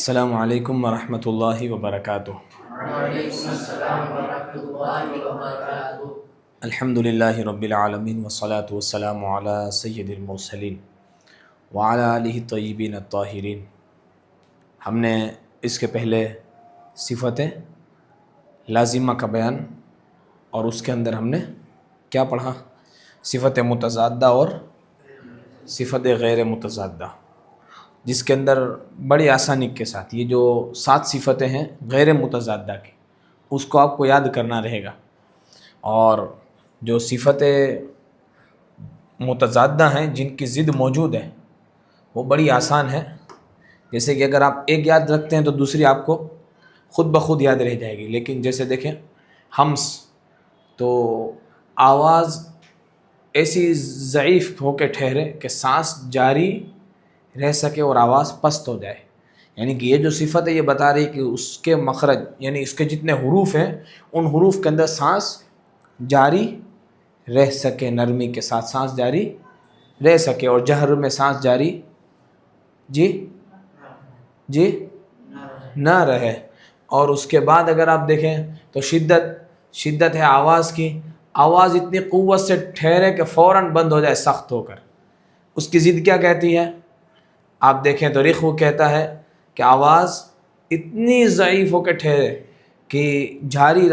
السلام علیکم ورحمۃ اللہ وبرکاتہ۔ وعلیکم السلام ورحمۃ اللہ وبرکاتہ۔ الحمد للہ رب العالمین والصلاة والسلام علی سید المرسلین وعلی آلہ الطیبین الطاہرین۔ ہم نے اس کے پہلے صفت لازمہ کا بیان اور اس کے اندر ہم نے کیا پڑھا؟ صفت متضادہ اور صفت غیر متضادہ، جس کے اندر بڑی آسانی کے ساتھ یہ جو 7 صفتیں ہیں غیر متضادہ کی، اس کو آپ کو یاد کرنا رہے گا، اور جو صفتیں متضادہ ہیں جن کی ضد موجود ہے وہ بڑی آسان ہے۔ جیسے کہ اگر آپ ایک یاد رکھتے ہیں تو دوسری آپ کو خود بخود یاد رہ جائے گی، لیکن جیسے دیکھیں ہمس، تو آواز ایسی ضعیف ہو کے ٹھہرے کہ سانس جاری رہ سکے اور آواز پست ہو جائے، یعنی کہ یہ جو صفت ہے یہ بتا رہی ہے کہ اس کے مخرج یعنی اس کے جتنے حروف ہیں ان حروف کے اندر سانس جاری رہ سکے، نرمی کے ساتھ سانس جاری رہ سکے، اور جہر میں سانس جاری جی نہ رہے۔ اور اس کے بعد اگر آپ دیکھیں تو شدت ہے آواز کی، آواز اتنی قوت سے ٹھہرے کہ فوراً بند ہو جائے سخت ہو کر۔ اس کی ضد کیا کہتی ہے؟ آپ دیکھیں تو رخو کہتا ہے کہ آواز اتنی ضعیف ہو کے ٹھہرے کہ جاری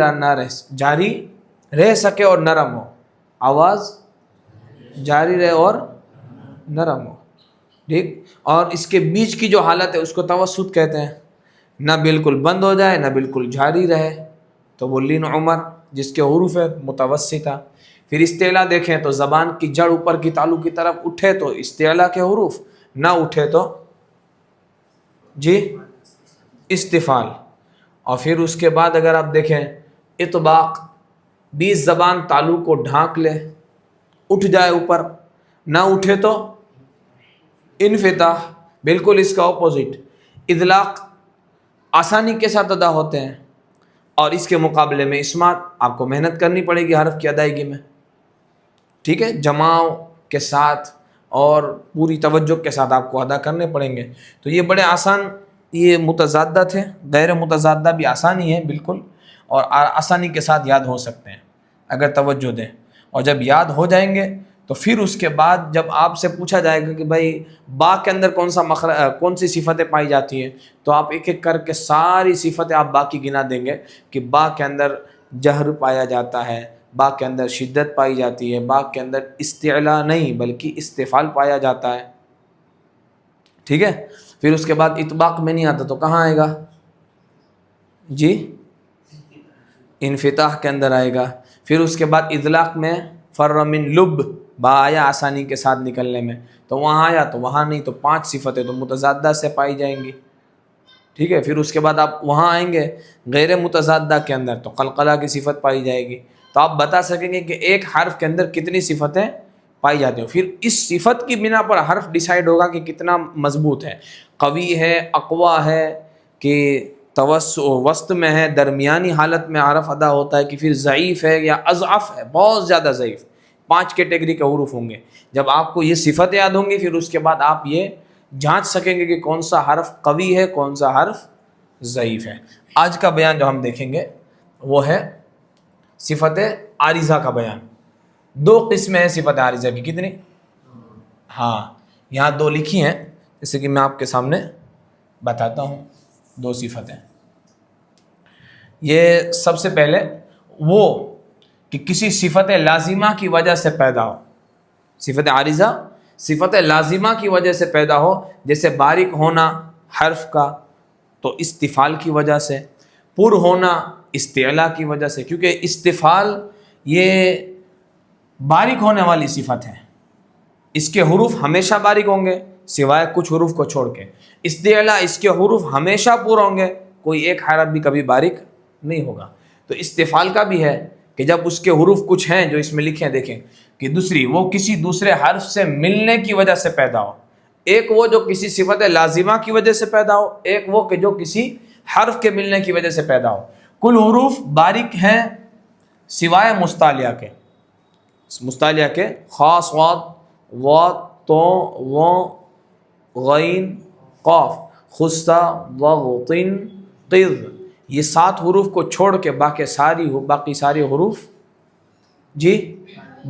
رہ سکے اور نرم ہو، آواز جاری رہے اور نرم ہو، ٹھیک۔ اور اس کے بیچ کی جو حالت ہے اس کو توسط کہتے ہیں، نہ بالکل بند ہو جائے نہ بالکل جاری رہے، تو وہ لین عمر جس کے حروف ہے متوسطہ۔ پھر استعلا دیکھیں تو زبان کی جڑ اوپر کی تالو کی طرف اٹھے تو استعلا کے حروف، نہ اٹھے تو استفال۔ اور پھر اس کے بعد اگر آپ دیکھیں اطباق، 20 زبان تالو کو ڈھانک لے، اٹھ جائے اوپر، نہ اٹھے تو انفتاح، بالکل اس کا اپوزٹ۔ اطلاق آسانی کے ساتھ ادا ہوتے ہیں، اور اس کے مقابلے میں اسمات آپ کو محنت کرنی پڑے گی حرف کی ادائیگی میں، ٹھیک ہے، جماؤ کے ساتھ اور پوری توجہ کے ساتھ آپ کو ادا کرنے پڑیں گے۔ تو یہ بڑے آسان، یہ متضادہ تھے، غیر متضادہ بھی آسانی ہے بالکل، اور آسانی کے ساتھ یاد ہو سکتے ہیں اگر توجہ دیں۔ اور جب یاد ہو جائیں گے تو پھر اس کے بعد جب آپ سے پوچھا جائے گا کہ بھائی با کے اندر کون سی صفتیں پائی جاتی ہیں، تو آپ ایک ایک کر کے ساری صفتیں آپ با کی گنا دیں گے کہ با کے اندر جہر پایا جاتا ہے، با کے اندر شدت پائی جاتی ہے، با کے اندر استعلا نہیں بلکہ استفال پایا جاتا ہے، ٹھیک ہے۔ پھر اس کے بعد اطباق میں نہیں آتا تو کہاں آئے گا؟ انفتاح کے اندر آئے گا۔ پھر اس کے بعد اطلاق میں فر من لب، با آیا آسانی کے ساتھ نکلنے میں، تو وہاں آیا تو وہاں نہیں، تو 5 صفتیں تو متضادہ سے پائی جائیں گی، ٹھیک ہے۔ پھر اس کے بعد آپ وہاں آئیں گے غیر متضادہ کے اندر تو قلقلہ کی صفت پائی جائے گی، تو آپ بتا سکیں گے کہ ایک حرف کے اندر کتنی صفتیں پائی جاتی ہیں۔ پھر اس صفت کی بنا پر حرف ڈیسائیڈ ہوگا کہ کتنا مضبوط ہے، قوی ہے، اقوا ہے، کہ وسط میں ہے، درمیانی حالت میں حرف ادا ہوتا ہے، کہ پھر ضعیف ہے یا اضعف ہے، بہت زیادہ ضعیف۔ 5 کیٹیگری کے حروف ہوں گے۔ جب آپ کو یہ صفت یاد ہوں گی پھر اس کے بعد آپ یہ جانچ سکیں گے کہ کون سا حرف قوی ہے کون سا حرف ضعیف ہے۔ آج کا بیان جو ہم دیکھیں گے وہ ہے صفت عارضہ کا بیان۔ 2 قسمیں ہیں صفت عارضہ کی، کتنی؟ ہاں، یہاں 2 لکھی ہیں، جیسے کہ میں آپ کے سامنے بتاتا ہوں 2 صفتیں۔ یہ سب سے پہلے وہ کہ کسی صفت لازمہ کی وجہ سے پیدا ہو، صفت عارضہ صفت لازمہ کی وجہ سے پیدا ہو، جیسے باریک ہونا حرف کا تو استفال کی وجہ سے، پر ہونا استعلا کی وجہ سے، کیونکہ استفال یہ باریک ہونے والی صفت ہے، اس کے حروف ہمیشہ باریک ہوں گے سوائے کچھ حروف کو چھوڑ کے۔ استعلا اس کے حروف ہمیشہ پر ہوں گے، کوئی ایک حرف بھی کبھی باریک نہیں ہوگا۔ تو استفال کا بھی ہے کہ جب اس کے حروف کچھ ہیں جو اس میں لکھے ہیں، دیکھیں کہ دوسری وہ کسی دوسرے حرف سے ملنے کی وجہ سے پیدا ہو، ایک وہ جو کسی صفت لازمہ کی وجہ سے پیدا ہو، ایک وہ کہ جو کسی حرف کے ملنے کی وجہ سے پیدا ہو۔ کل حروف باریک ہیں سوائے مستعلیہ کے، خاص واد، تو، و، غین، قاف، خصا ضغط قذ، یہ 7 حروف کو چھوڑ کے باقی ساری حروف جی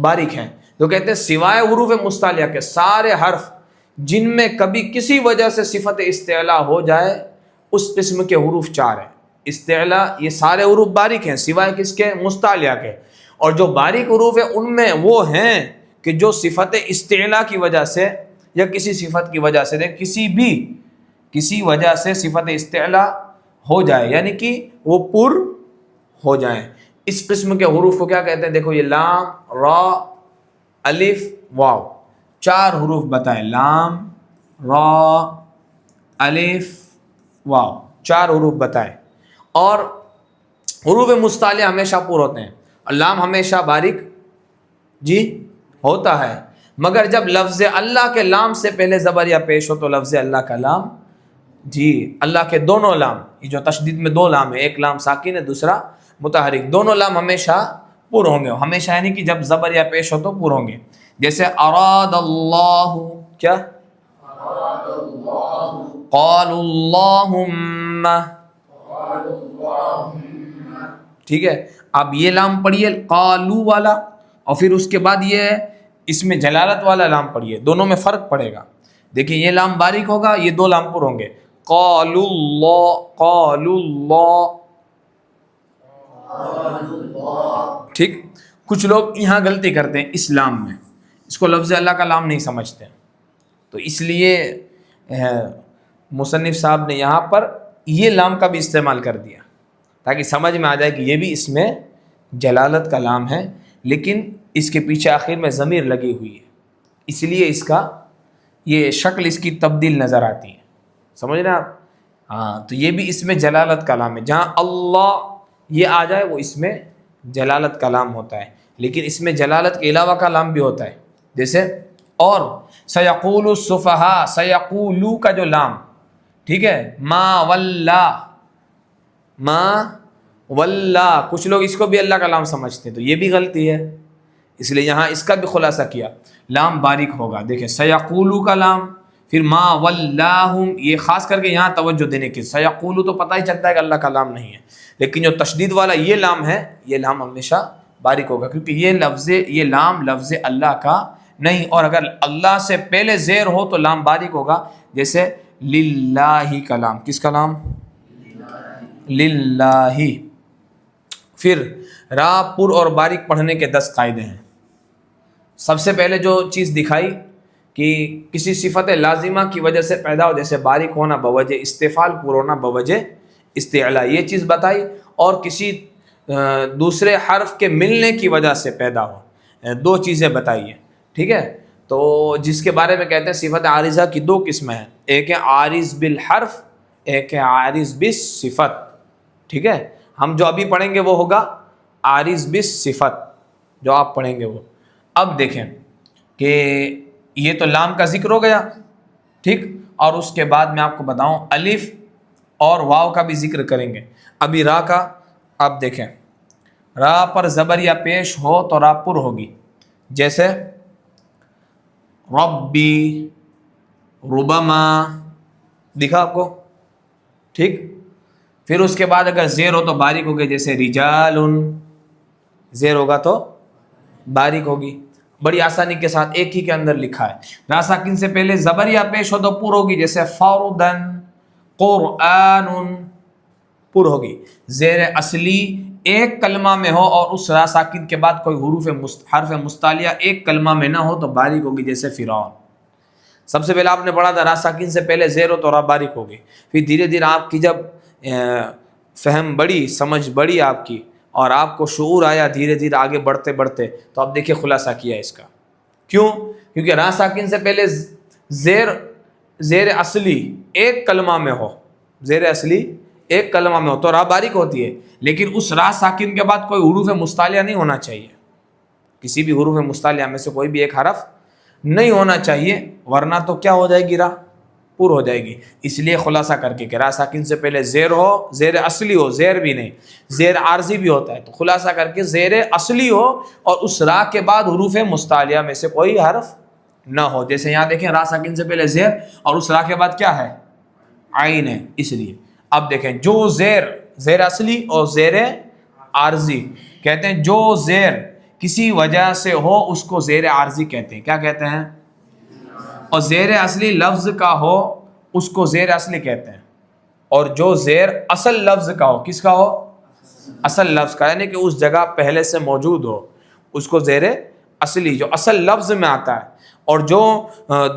باریک ہیں. تو کہتے ہیں سوائے حروف مستعلیہ کے سارے حرف جن میں کبھی کسی وجہ سے صفت استعلا ہو جائے اس قسم کے حروف 4 ہیں. استعلا یہ سارے حروف باریک ہیں سوائے کس کے؟ مستعلیہ کے. اور جو باریک حروف ہیں ان میں وہ ہیں کہ جو صفت استعلا کی وجہ سے یا کسی صفت کی وجہ سے کسی وجہ سے صفت استعلا ہو جائے، یعنی کہ وہ پر ہو جائیں. اس قسم کے حروف کو کیا کہتے ہیں؟ دیکھو یہ لام، را، الف، واو، 4 حروف بتائیں. لام، را، الف، واو، 4 حروف بتائیں. اور حروف مستعلیہ ہمیشہ پر ہوتے ہیں اور لام ہمیشہ باریک جی ہوتا ہے، مگر جب لفظ اللہ کے لام سے پہلے زبر یا پیش ہو تو لفظ اللہ کا لام جی اللہ کے دونوں لام، یہ جو تشدید میں 2 لام ہے، ایک لام ساکن ہے دوسرا متحرک، دونوں لام ہمیشہ پر ہوں گے. ہمیشہ یعنی کہ جب زبر یا پیش ہو تو پر ہوں گے. جیسے اراد اللہ، کیا؟ قالوا اللہم، ٹھیک ہے. اب یہ لام پڑھیے قالو والا، اور پھر اس کے بعد یہ اس میں جلالت والا لام پڑھیے، دونوں میں فرق پڑے گا. دیکھیں یہ لام باریک ہوگا، یہ 2 لام پر ہوں گے. قالوا اللہ، ٹھیک. کچھ لوگ یہاں غلطی کرتے ہیں اسلام میں، اس کو لفظ اللہ کا لام نہیں سمجھتے، تو اس لیے مصنف صاحب نے یہاں پر یہ لام کا بھی استعمال کر دیا تاکہ سمجھ میں آ جائے کہ یہ بھی اس میں جلالت کا لام ہے، لیکن اس کے پیچھے آخر میں ضمیر لگی ہوئی ہے، اس لیے اس کا یہ شکل اس کی تبدیل نظر آتی ہے. سمجھ رہے ہیں آپ؟ ہاں، تو یہ بھی اس میں جلالت کا لام ہے. جہاں اللہ یہ آ جائے وہ اس میں جلالت کا لام ہوتا ہے، لیکن اس میں جلالت کے علاوہ کا لام بھی ہوتا ہے. جیسے اور سیقول السفہاء، سیقولو کا جو لام، ٹھیک ہے، ما ولا، کچھ لوگ اس کو بھی اللہ کا لام سمجھتے ہیں، تو یہ بھی غلطی ہے. اس لیے یہاں اس کا بھی خلاصہ کیا، لام باریک ہوگا. دیکھیں سیقولو کا لام، پھر ما ولاہم، یہ خاص کر کے یہاں توجہ دینے کی. سیقولو تو پتہ ہی چلتا ہے کہ اللہ کا لام نہیں ہے، لیکن جو تشدید والا یہ لام ہے، یہ لام ہمیشہ باریک ہوگا کیونکہ یہ لام لفظ اللہ کا نہیں. اور اگر اللہ سے پہلے زیر ہو تو لام باریک ہوگا. جیسے للہ کا لام، کس کا لام؟ للہ. پھر را پر اور باریک پڑھنے کے 10 قاعدے ہیں. سب سے پہلے جو چیز دکھائی کہ کسی صفت لازمہ کی وجہ سے پیدا ہو، جیسے باریک ہونا بوجہ استفعال، پر ہونا بوجہ استعلا، یہ چیز بتائی. اور کسی دوسرے حرف کے ملنے کی وجہ سے پیدا ہو، 2 چیزیں بتائی ہیں، ٹھیک ہے. تو جس کے بارے میں کہتے ہیں صفت عارضہ کی 2 قسمیں ہیں، ایک ہے عارض بالحرف، ایک ہے عارض بالصفت. ٹھیک ہے، ہم جو ابھی پڑھیں گے وہ ہوگا عارض بالصفت، جو آپ پڑھیں گے وہ. اب دیکھیں کہ یہ تو لام کا ذکر ہو گیا، ٹھیک، اور اس کے بعد میں آپ کو بتاؤں الف اور واو کا بھی ذکر کریں گے. ابھی را کا آپ دیکھیں، را پر زبر یا پیش ہو تو را پر ہوگی. جیسے ربی، ربما، دکھا آپ کو، ٹھیک. پھر اس کے بعد اگر زیر ہو تو باریک ہوگی، جیسے رجال، زیر ہوگا تو باریک ہوگی. بڑی آسانی کے ساتھ ایک ہی کے اندر لکھا ہے. را ساکن سے پہلے زبر یا پیش ہو تو پر ہوگی، جیسے فردن، قرآن، پر ہوگی. زیر اصلی ایک کلمہ میں ہو اور اس را ساکن کے بعد کوئی حرف مستعلیہ ایک کلمہ میں نہ ہو تو باریک ہوگی، جیسے فرعون. سب سے پہلے آپ نے پڑھا تھا را ساکن سے پہلے زیر ہو تو را باریک ہوگی. پھر دھیرے دھیرے آپ کی جب فہم بڑی، سمجھ بڑی آپ کی، اور آپ کو شعور آیا دھیرے دھیرے آگے بڑھتے بڑھتے، تو آپ دیکھیے خلاصہ کیا اس کا. کیوں؟ کیونکہ را ساکن سے پہلے زیر اصلی ایک کلمہ میں ہو، زیر اصلی ایک کلمہ میں ہو تو را باریک ہوتی ہے، لیکن اس را ساکن کے بعد کوئی حروف مستعلیہ نہیں ہونا چاہیے. کسی بھی حروف مستعلیہ میں سے کوئی بھی ایک حرف نہیں ہونا چاہیے، ورنہ تو کیا ہو جائے گی؟ را پر ہو جائے گی. اس لیے خلاصہ کر کے کہ را ساکن سے پہلے زیر ہو، زیر اصلی ہو، زیر بھی نہیں، زیر عارضی بھی ہوتا ہے، تو خلاصہ کر کے زیر اصلی ہو اور اس را کے بعد حروف مستعلیہ میں سے کوئی حرف نہ ہو. جیسے یہاں دیکھیں را ساکن سے پہلے زیر اور اس را کے بعد کیا ہے؟ عین ہے اس لیے. اب دیکھیں جو زیر اصلی اور زیر عارضی کہتے ہیں. جو زیر کسی وجہ سے ہو اس کو زیر عارضی کہتے ہیں. کیا کہتے ہیں؟ اور زیر اصلی لفظ کا ہو اس کو زیر اصلی کہتے ہیں. اور جو زیر اصل لفظ کا ہو، کس کا ہو؟ اصل لفظ کا، یعنی کہ اس جگہ پہلے سے موجود ہو اس کو زیر اصلی، جو اصل لفظ میں آتا ہے. اور جو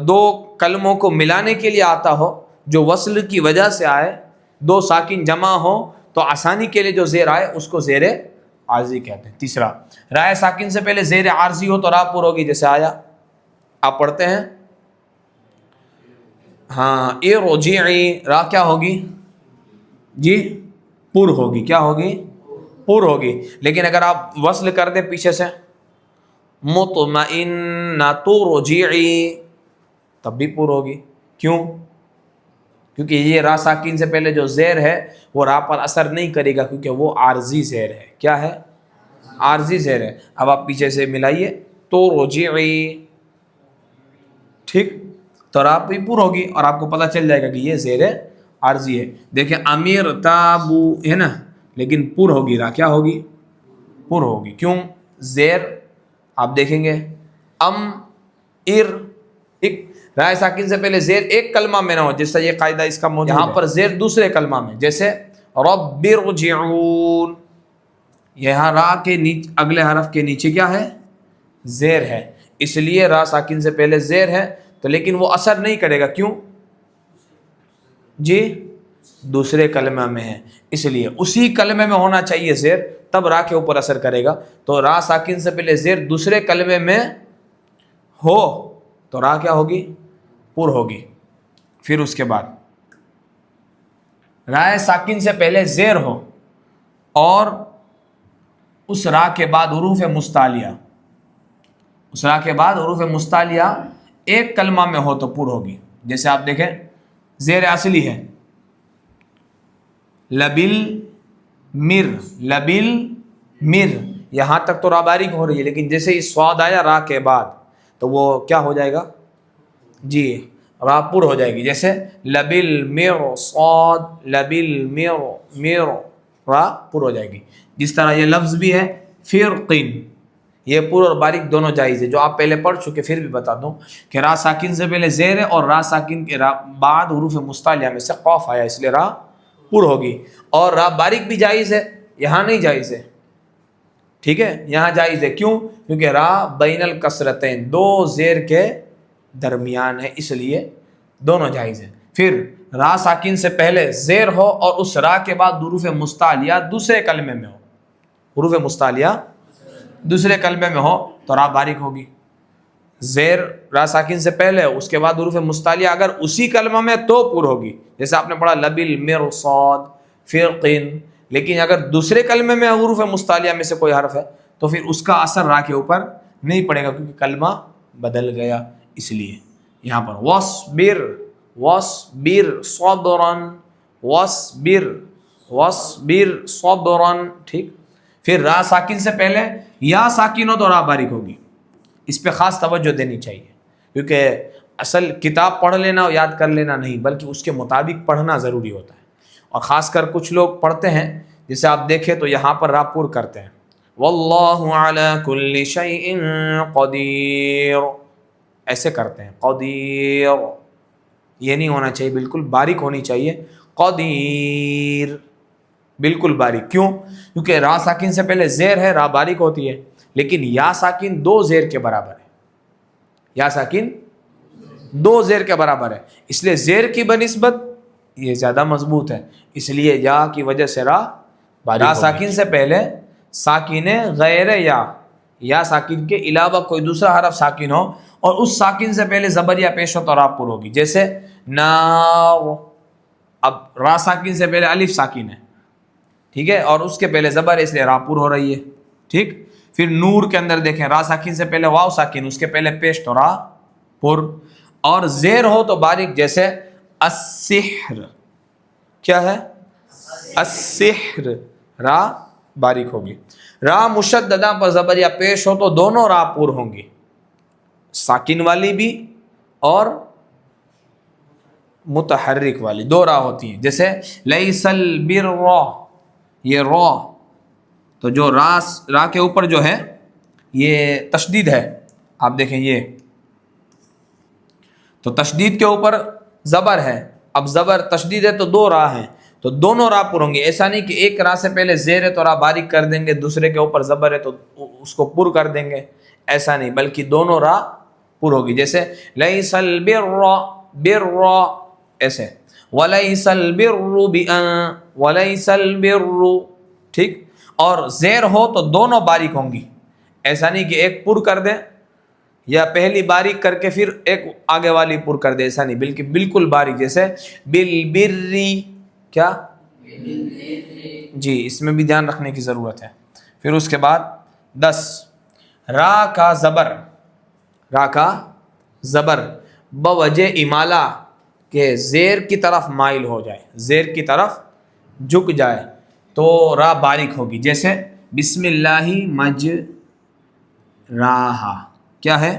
دو کلموں کو ملانے کے لیے آتا ہو، جو وصل کی وجہ سے آئے، دو ساکن جمع ہو تو آسانی کے لیے جو زیر آئے اس کو زیر عارضی کہتے ہیں. تیسرا، رائے ساکن سے پہلے زیر عارضی ہو تو را پر ہوگی. جیسے آیا آپ پڑھتے ہیں ہاں ارجعی، را کیا ہوگی جی؟ پر ہوگی. کیا ہوگی؟ پر ہوگی. لیکن اگر آپ وصل کر دیں پیچھے سے مطمئنۃ رجعی تب بھی پر ہوگی. کیوں؟ کیونکہ یہ را ساکن سے پہلے جو زیر ہے وہ را پر اثر نہیں کرے گا، کیونکہ وہ عارضی زیر ہے. کیا ہے؟ عارضی زیر ہے. اب آپ پیچھے سے ملائیے تو رجعی، ٹھیک، تو را بھی پر ہوگی اور آپ کو پتہ چل جائے گا کہ یہ زیر عارضی ہے. دیکھیں امیر تابو ہے نا، لیکن پر ہوگی. را کیا ہوگی؟ پر ہوگی. کیوں؟ زیر آپ دیکھیں گے ایک رائے ساکن سے پہلے زیر ایک کلمہ میں نہ ہو، جیسا یہ قاعدہ اس کا موجود ہے. یہاں پر زیر دوسرے کلمہ میں، جیسے رب ارجعون، یہاں را کے نیچے اگلے حرف کے نیچے کیا ہے؟ زیر ہے. اس لیے را ساکن سے پہلے زیر ہے تو لیکن وہ اثر نہیں کرے گا. کیوں جی؟ دوسرے کلمہ میں ہے، اس لیے اسی کلمے میں ہونا چاہیے زیر، تب را کے اوپر اثر کرے گا. تو را ساکن سے پہلے زیر دوسرے کلمے میں ہو تو را کیا ہوگی؟ پر ہوگی. پھر اس کے بعد رائے ساکن سے پہلے زیر ہو اور اس را کے بعد حروف مستعلیہ، اس را کے بعد حروف مستعلیہ ایک کلمہ میں ہو تو پر ہوگی. جیسے آپ دیکھیں زیر اصلی ہے لبل مر، یہاں تک تو را باریک ہو رہی ہے، لیکن جیسے ہی صاد آیا را کے بعد تو وہ کیا ہو جائے گا جی؟ را پر ہو جائے گی. جیسے لبل مر صاد، لبل مر را پر ہو جائے گی. جس طرح یہ لفظ بھی ہے فرقن، یہ پر اور باریک دونوں جائز ہے، جو آپ پہلے پڑھ چکے. پھر بھی بتا دوں کہ را ساکن سے پہلے زیر ہے اور را ساکن کے بعد حروف مستعلیہ میں سے قاف آیا، اس لیے را پر ہوگی. اور را باریک بھی جائز ہے، یہاں نہیں جائز ہے، ٹھیک ہے؟ یہاں جائز ہے. کیوں؟ کیونکہ را بین الکسرتین، دو زیر کے درمیان ہے، اس لیے دونوں جائز ہیں. پھر را ساکن سے پہلے زیر ہو اور اس را کے بعد حروف مستعلیہ دوسرے کلمے میں ہو، حروف مستعلیہ دوسرے کلمے میں ہو تو را باریک ہوگی. زیر را ساکن سے پہلے، اس کے بعد حروف مستعلیہ اگر اسی کلمہ میں تو پر ہوگی. جیسے آپ نے پڑھا لبل مرصاد فرقن، لیکن اگر دوسرے کلمے میں حروف مستعلیہ میں سے کوئی حرف ہے تو پھر اس کا اثر را کے اوپر نہیں پڑے گا، کیونکہ کلمہ بدل گیا. اس لیے یہاں پر وصبر صبرن، وصبر صبرن، ٹھیک. پھر را ساکن سے پہلے یا ساکن ہو تو را باریک ہوگی. اس پہ خاص توجہ دینی چاہیے، کیونکہ اصل کتاب پڑھ لینا اور یاد کر لینا نہیں، بلکہ اس کے مطابق پڑھنا ضروری ہوتا ہے. اور خاص کر کچھ لوگ پڑھتے ہیں، جسے آپ دیکھیں تو یہاں پر را پر کرتے ہیں، واللہ علی کل شیء قدیر، ایسے کرتے ہیں. قدیر یہ نہیں ہونا چاہیے، بالکل باریک ہونی چاہیے. قدیر بالکل باریک. کیوں؟ کیونکہ را ساکن سے پہلے زیر ہے، را باریک ہوتی ہے. لیکن یا ساکن دو زیر کے برابر ہے، یا ساکن دو زیر کے برابر ہے، اس لیے زیر کی بنسبت یہ زیادہ مضبوط ہے. اس لیے یا کی وجہ سے را باریک. را ساکن سے پہلے ساکن غیر یا ساکن کے علاوہ کوئی دوسرا حرف ساکن ہو اور اس ساکن سے پہلے زبر یا پیش ہو تو را پر ہوگی. جیسے نار، اب را ساکن سے پہلے الف ساکن ہے، ٹھیک ہے، اور اس کے پہلے زبر ہے، اس لیے را پر ہو رہی ہے، ٹھیک. پھر نور کے اندر دیکھیں را ساکن سے پہلے واو ساکن، اس کے پہلے پیش تو را پر، اور زیر ہو تو باریک. جیسے السحر، کیا ہے؟ السحر، را باریک ہوگی. را مشددہ پر زبر یا پیش ہو تو دونوں را پر ہوں گی، ساکن والی بھی اور متحرک والی 2 را ہوتی ہیں. جیسے لیس البر، یہ را، تو جو را کے اوپر جو ہے یہ تشدید ہے، آپ دیکھیں یہ تو تشدید کے اوپر زبر ہے. اب زبر تشدید ہے تو 2 را ہیں، تو دونوں را پر ہوں گے. ایسا نہیں کہ ایک را سے پہلے زیر ہے تو را باریک کر دیں گے، دوسرے کے اوپر زبر ہے تو اس کو پر کر دیں گے، ایسا نہیں، بلکہ دونوں را پر ہوگی. جیسے لیس البر بر، ایسے ولیس البر ولیس البر، ٹھیک. اور زیر ہو تو دونوں باریک ہوں گی، ایسا نہیں کہ ایک پر کر دیں یا پہلی باریک کر کے پھر ایک آگے والی پر کر دے، ایسا نہیں، بلکہ بالکل باریک. جیسے بالبری، کیا جی، اس میں بھی دھیان رکھنے کی ضرورت ہے. پھر اس کے بعد 10 را کا زبر، را کا زبر بوجہ امالہ کہ زیر کی طرف مائل ہو جائے، زیر کی طرف جھک جائے تو را باریک ہوگی. جیسے بسم اللہ مجراہا، کیا ہے؟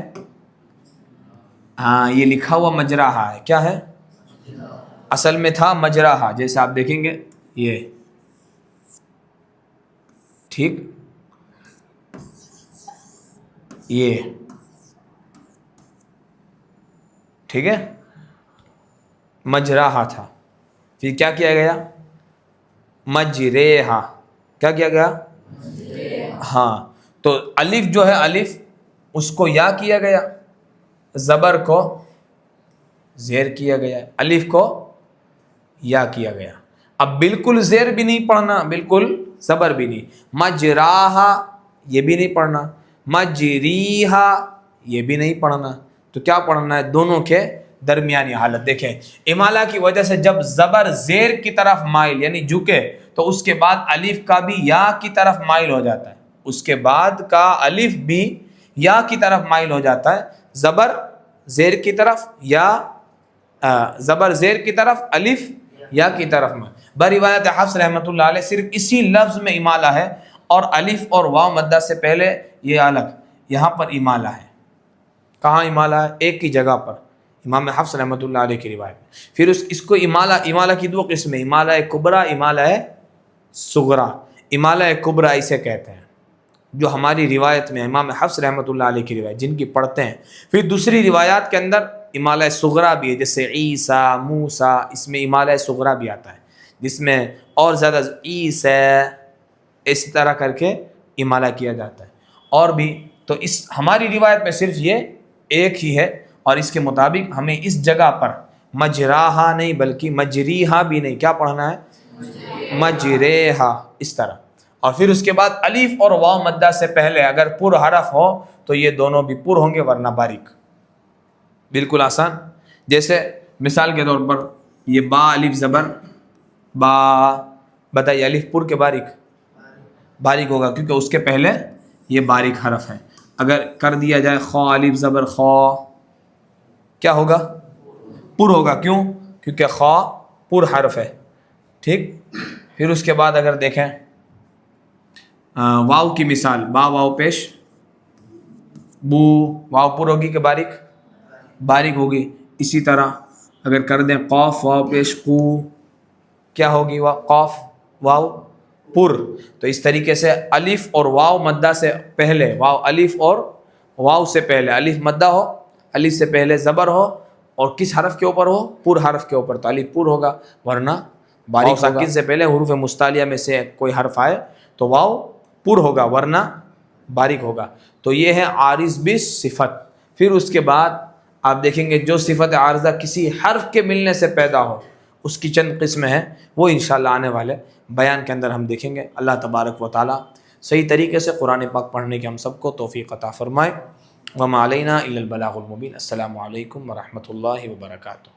ہاں، یہ لکھا ہوا مجراہا ہے، کیا ہے؟ اصل میں تھا مجراہا، جیسے آپ دیکھیں گے یہ، ٹھیک، یہ ٹھیک ہے، مجراہا تھا، پھر کیا کیا گیا؟ مجریہا، کیا کیا گیا؟ ہاں، تو الف جو ہے، الف اس کو یا کیا گیا، زبر کو زیر کیا گیا، الف کو یا کیا گیا. اب بالکل زیر بھی نہیں پڑھنا، بالکل زبر بھی نہیں. مجراہا یہ بھی نہیں پڑھنا، مجریہا یہ بھی نہیں پڑھنا. تو کیا پڑھنا ہے؟ دونوں کے درمیانی حالت. دیکھیں امالہ کی وجہ سے جب زبر زیر کی طرف مائل یعنی جھکے تو اس کے بعد الف کا بھی یا کی طرف مائل ہو جاتا ہے، اس کے بعد کا الف بھی یا کی طرف مائل ہو جاتا ہے. زبر زیر کی طرف یا زبر زیر کی طرف، الف یا کی طرف میں. بروایت حفص رحمۃ اللہ علیہ صرف اسی لفظ میں امالہ ہے، اور الف اور واو مدہ سے پہلے یہ الگ، یہاں پر امالہ ہے. کہاں امالہ ہے؟ ایک کی جگہ پر، امام حفص رحمۃ اللہ علیہ کی روایت. پھر اس کو امالہ کی 2 قسمیں، امالہ کبریٰ، امالہ صغریٰ. امالہ کبریٰ اسے کہتے ہیں جو ہماری روایت میں امام حفص رحمۃ اللہ علیہ کی روایت جن کی پڑھتے ہیں. پھر دوسری روایات کے اندر امالہ صغریٰ بھی ہے، جیسے عیسیٰ، موسیٰ، اس میں امالہ صغریٰ بھی آتا ہے جس میں اور زیادہ عیسیٰ اس طرح کر کے امالہ کیا جاتا ہے. اور بھی تو اس ہماری روایت میں صرف یہ ایک ہی ہے، اور اس کے مطابق ہمیں اس جگہ پر مجراہا نہیں بلکہ مجریہا بھی نہیں، کیا پڑھنا ہے؟ مجریہا، اس طرح. اور پھر اس کے بعد الف اور واو مدہ سے پہلے اگر پر حرف ہو تو یہ دونوں بھی پر ہوں گے ورنہ باریک. بالکل آسان. جیسے مثال کے طور پر یہ با الف زبر با، بتائیے الف پر کے باریک؟ باریک ہوگا کیونکہ اس کے پہلے یہ باریک حرف ہے. اگر کر دیا جائے خو الف زبر خو، کیا ہوگا؟ پر ہوگا. کیوں؟ کیونکہ خو پر حرف ہے، ٹھیک. پھر اس کے بعد اگر دیکھیں واو کی مثال، با واو پیش بو، واو پر ہوگی کہ باریک؟ باریک ہوگی. اسی طرح اگر کر دیں قوف واو پیش قو، کیا ہوگی؟ قوف واو پر. تو اس طریقے سے الف اور واو مدہ سے پہلے، واو الف اور واو سے پہلے، الف مدہ ہو، الف سے پہلے زبر ہو، اور کس حرف کے اوپر ہو؟ پر حرف کے اوپر، تو الف پر ہوگا ورنہ باریک ہوگا. ساکن سے پہلے حروف مستعلیہ میں سے کوئی حرف آئے تو واو پر ہوگا ورنہ باریک ہوگا. تو یہ ہے عارض بالصفت. پھر اس کے بعد آپ دیکھیں گے جو صفت عارضہ کسی حرف کے ملنے سے پیدا ہو اس کی چند قسمیں ہیں، وہ انشاءاللہ آنے والے بیان کے اندر ہم دیکھیں گے. اللہ تبارک و تعالی صحیح طریقے سے قرآن پاک پڑھنے کی ہم سب کو توفیق عطا فرمائے. وما علینا الا البلاغ المبین. السلام علیکم ورحمۃ اللہ وبرکاتہ.